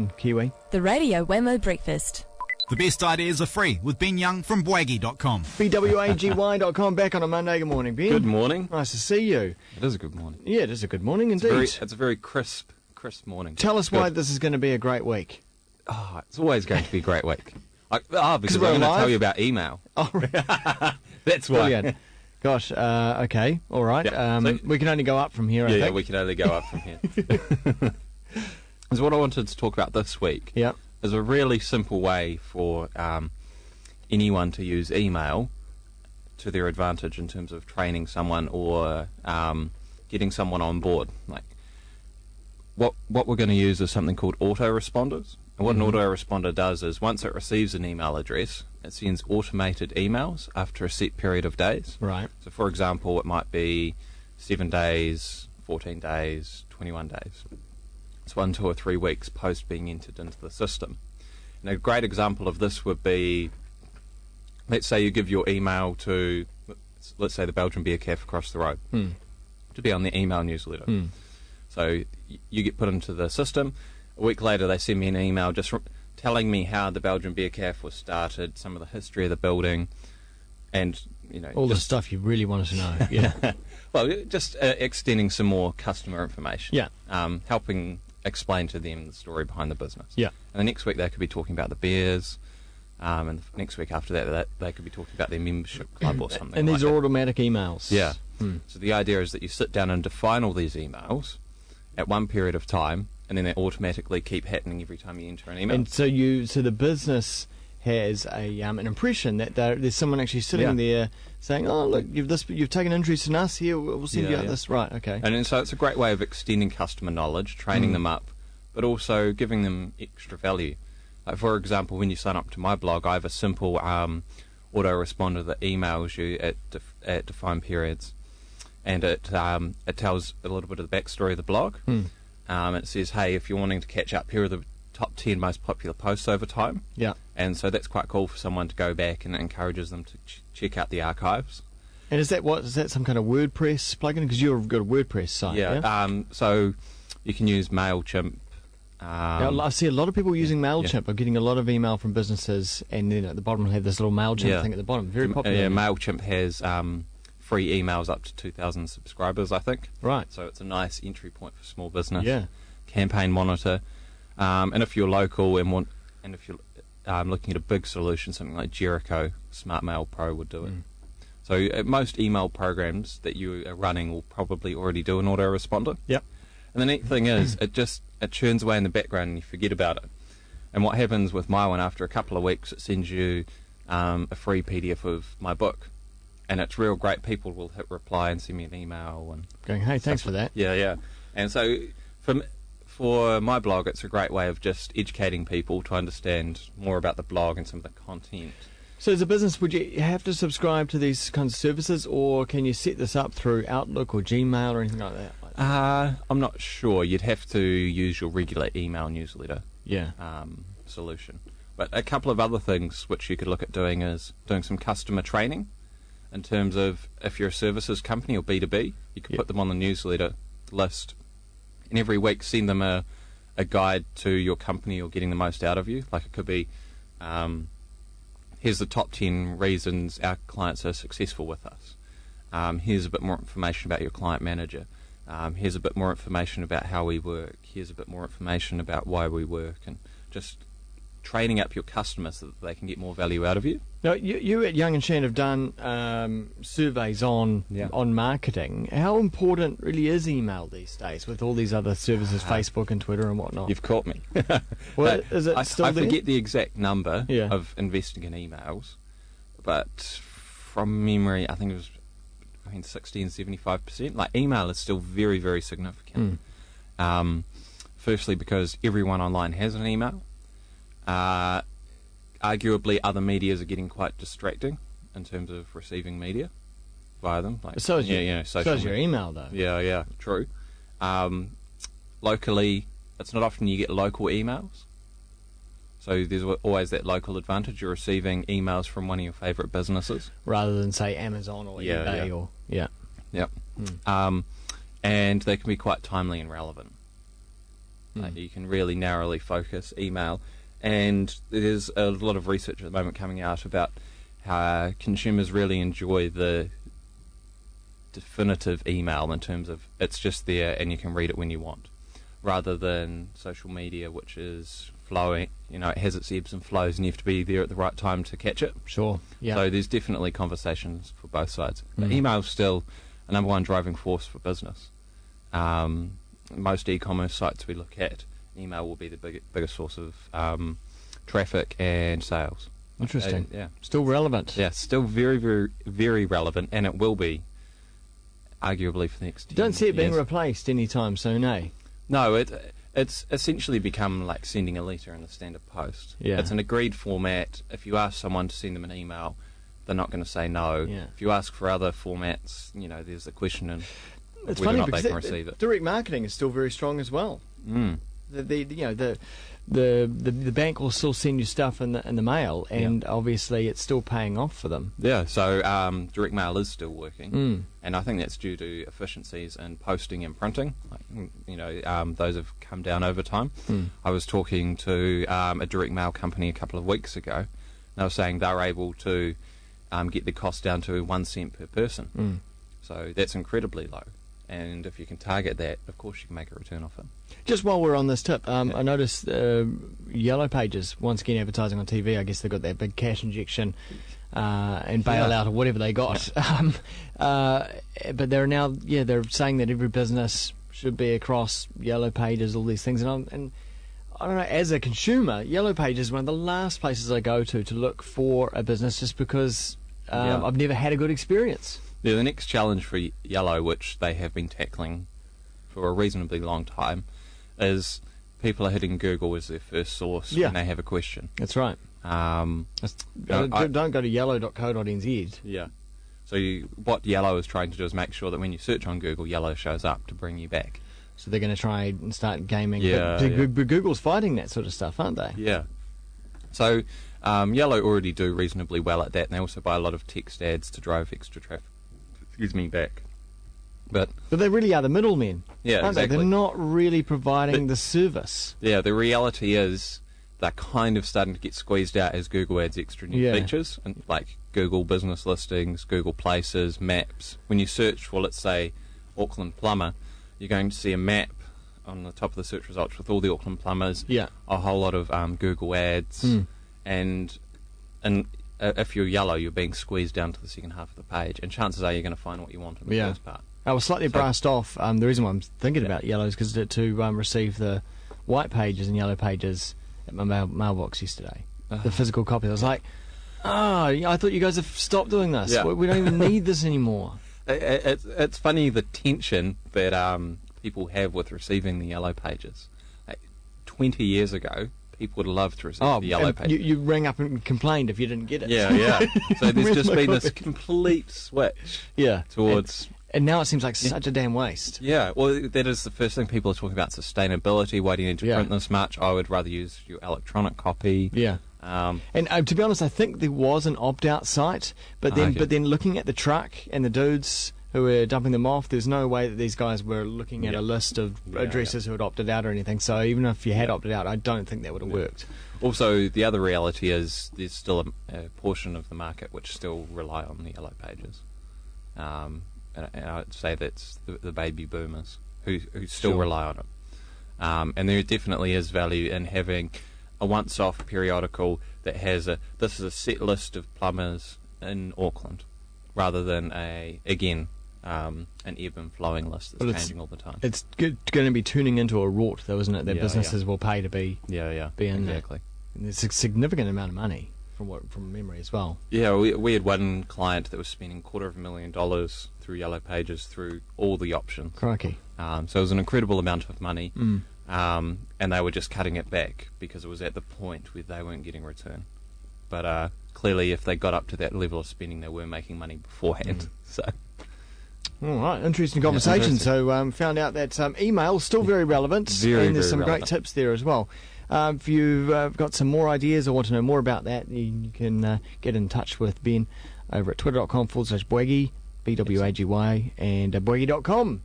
Kiwi. The Radio Wammo Breakfast. The best ideas are free with Ben Young from Bwaggy.com. BWAGY.com, back on a Monday. Good morning, Ben. Good morning. Nice to see you. It is a good morning. Yeah, it is a good morning indeed. It's a very crisp morning. Tell us why this is going to be a great week. Oh, it's always going to be a great week. Because I'm we're going to live? tell you about email. Oh, That's why. brilliant. Gosh, okay, all right. Yeah, so- we can only go up from here, I Yeah, think. we can only go up from here. So what I wanted to talk about this week Yep. is a really simple way for anyone to use email to their advantage in terms of training someone or getting someone on board. Like what we're going to use is something called autoresponders. And what an autoresponder does is once it receives an email address, it sends automated emails after a set period of days. Right. So for example, it might be 7 days, 14 days, 21 days. It's 1, 2 or 3 weeks post being entered into the system. And a great example of this would be, let's say you give your email to, let's say the Belgian Beer Cafe across the road, to be on the email newsletter. So you get put into the system. A week later they send me an email just telling me how the Belgian Beer Cafe was started, some of the history of the building, and All the stuff you really wanted to know. Yeah. well, just extending some more customer information. Yeah. Helping explain to them the story behind the business. Yeah. And the next week they could be talking about the beers, and the next week after that they could be talking about their membership club or something. And these like are that. automatic emails. Yeah. So the idea is that you sit down and define all these emails at one period of time, and then they automatically keep happening every time you enter an email. And so the business has an impression that there's someone actually sitting there saying, "Oh, look, you've taken interest in us here. We'll send you out this." Right. Okay. And so it's a great way of extending customer knowledge, training them up, but also giving them extra value. Like for example, when you sign up to my blog, I have a simple autoresponder that emails you at defined periods, and it tells a little bit of the backstory of the blog. It says, hey, if you're wanting to catch up, here are the top 10 most popular posts over time. Yeah. And so that's quite cool for someone to go back, and it encourages them to check out the archives. And is that some kind of WordPress plugin? Because you've got a WordPress site. Yeah. So you can use MailChimp. Now, I see a lot of people using MailChimp. I'm getting a lot of email from businesses, and then at the bottom, have this little MailChimp thing at the bottom. Very popular. Yeah, MailChimp has free emails up to 2,000 subscribers, I think. Right. So it's a nice entry point for small business. Yeah. Campaign monitor. And if you're local and if you're looking at a big solution, something like Jericho, Smart Mail Pro would do it. So most email programs that you are running will probably already do an autoresponder. Yep. And the neat thing is, it churns away in the background and you forget about it. And what happens with my one, after a couple of weeks, it sends you a free PDF of my book. And it's real great. People will hit reply and send me an email and Going, hey, thanks for that. Yeah. And so for my blog, it's a great way of just educating people to understand more about the blog and some of the content. So as a business, would you have to subscribe to these kinds of services, or can you set this up through Outlook or Gmail or anything like that? I'm not sure. You'd have to use your regular email newsletter Yeah. solution. But a couple of other things which you could look at doing is doing some customer training in terms of if you're a services company or B2B, you could put them on the newsletter list, and every week send them a guide to your company or getting the most out of you. Like it could be, here's the top 10 reasons our clients are successful with us. Here's a bit more information about your client manager. Here's a bit more information about how we work. Here's a bit more information about why we work, and just training up your customers so that they can get more value out of you. Now, you at Young and Shan have done surveys on marketing. How important really is email these days with all these other services, Facebook and Twitter and whatnot? You've caught me. Well, is it still I there? forget the exact number Yeah. of investing in emails, but from memory, I think it was 60 and 75%. Like email is still very, very significant. Firstly, because everyone online has an email. Arguably, other medias are getting quite distracting in terms of receiving media via them. Like, So is your email, though. Yeah, true. Locally, it's not often you get local emails. So there's always that local advantage. You're receiving emails from one of your favourite businesses. Rather than, say, Amazon or eBay or... Yep. And they can be quite timely and relevant. You can really narrowly focus email. And there's a lot of research at the moment coming out about how consumers really enjoy the definitive email in terms of it's just there and you can read it when you want, rather than social media, which is flowing. It has its ebbs and flows, and you have to be there at the right time to catch it. Sure. Yeah. So there's definitely conversations for both sides. But email's still a number one driving force for business. Most e-commerce sites we look at, email will be the biggest source of traffic and sales. Interesting. Yeah. Still relevant. Yeah, still very, very, very relevant, and it will be arguably for the next 10 Don't see it being years. replaced anytime soon, eh? No, it's essentially become like sending a letter in a standard post. Yeah. It's an agreed format. If you ask someone to send them an email, they're not going to say no. Yeah. If you ask for other formats, there's a question and It's whether funny or not because they can receive it. direct marketing is still very strong as well. Mm. The bank will still send you stuff in the mail, and obviously it's still paying off for them. Yeah, so direct mail is still working, and I think that's due to efficiencies in posting and printing. Those have come down over time. I was talking to a direct mail company a couple of weeks ago. They were saying they're able to get the cost down to 1 cent per person. So that's incredibly low. And if you can target that, of course you can make a return off it. Just while we're on this tip, I noticed Yellow Pages, once again advertising on TV, I guess they've got that big cash injection and bailout or whatever they got. But they're now, they're saying that every business should be across Yellow Pages, all these things. And I don't know, as a consumer, Yellow Pages is one of the last places I go to look for a business, just because I've never had a good experience. Yeah, the next challenge for Yellow, which they have been tackling for a reasonably long time, is people are hitting Google as their first source when they have a question. That's right. Don't go to yellow.co.nz. Yeah. So what Yellow is trying to do is make sure that when you search on Google, Yellow shows up to bring you back. So they're going to try and start gaming. Yeah, but Google's fighting that sort of stuff, aren't they? Yeah. So Yellow already do reasonably well at that, and they also buy a lot of text ads to drive extra traffic. Back. But they really are the middlemen. Yeah, aren't exactly. They're not really providing the service. Yeah, the reality is they're kind of starting to get squeezed out as Google adds extra new features, and like Google Business Listings, Google Places, Maps. When you search for, let's say, Auckland plumber, you're going to see a map on the top of the search results with all the Auckland plumbers. Yeah. A whole lot of Google ads, and if you're Yellow, you're being squeezed down to the second half of the page, and chances are you're going to find what you want in the first part. I was slightly brassed off. The reason why I'm thinking about Yellow is because to receive the white pages and Yellow Pages at my mailbox yesterday, the physical copy. I was like, I thought you guys have stopped doing this. Yeah. We don't even need this anymore. It's funny the tension that people have with receiving the Yellow Pages. 20 years ago, people would love to receive the Yellow Pages. You rang up and complained if you didn't get it. Yeah. So there's Where's just my been this copy? complete switch towards... And now it seems like such a damn waste. Yeah, well, that is the first thing people are talking about, sustainability. Why do you need to print this much? I would rather use your electronic copy. Yeah. And to be honest, I think there was an opt-out site, but then looking at the truck and the dudes who were dumping them off, there's no way that these guys were looking at a list of addresses who had opted out or anything. So even if you had opted out, I don't think that would have worked. Also, the other reality is there's still a portion of the market which still rely on the Yellow Pages. And I'd say that's the baby boomers who still rely on it. And there definitely is value in having a once-off periodical that has this is a set list of plumbers in Auckland, rather than an ebb and flowing list that's changing all the time. It's going to be tuning into a rort, though, isn't it? That businesses will pay to be in exactly. there. And it's a significant amount of money from memory as well. Yeah, we had one client that was spending $250,000 through Yellow Pages through all the options. Crikey. So it was an incredible amount of money, and they were just cutting it back because it was at the point where they weren't getting return. But clearly, if they got up to that level of spending, they were making money beforehand. So, all right, interesting conversation. So found out that email still very relevant, and there's some great tips there as well. If you've got some more ideas or want to know more about that, you can get in touch with Ben over at twitter.com/Bwaggy, BWAGY, and Bwaggy.com.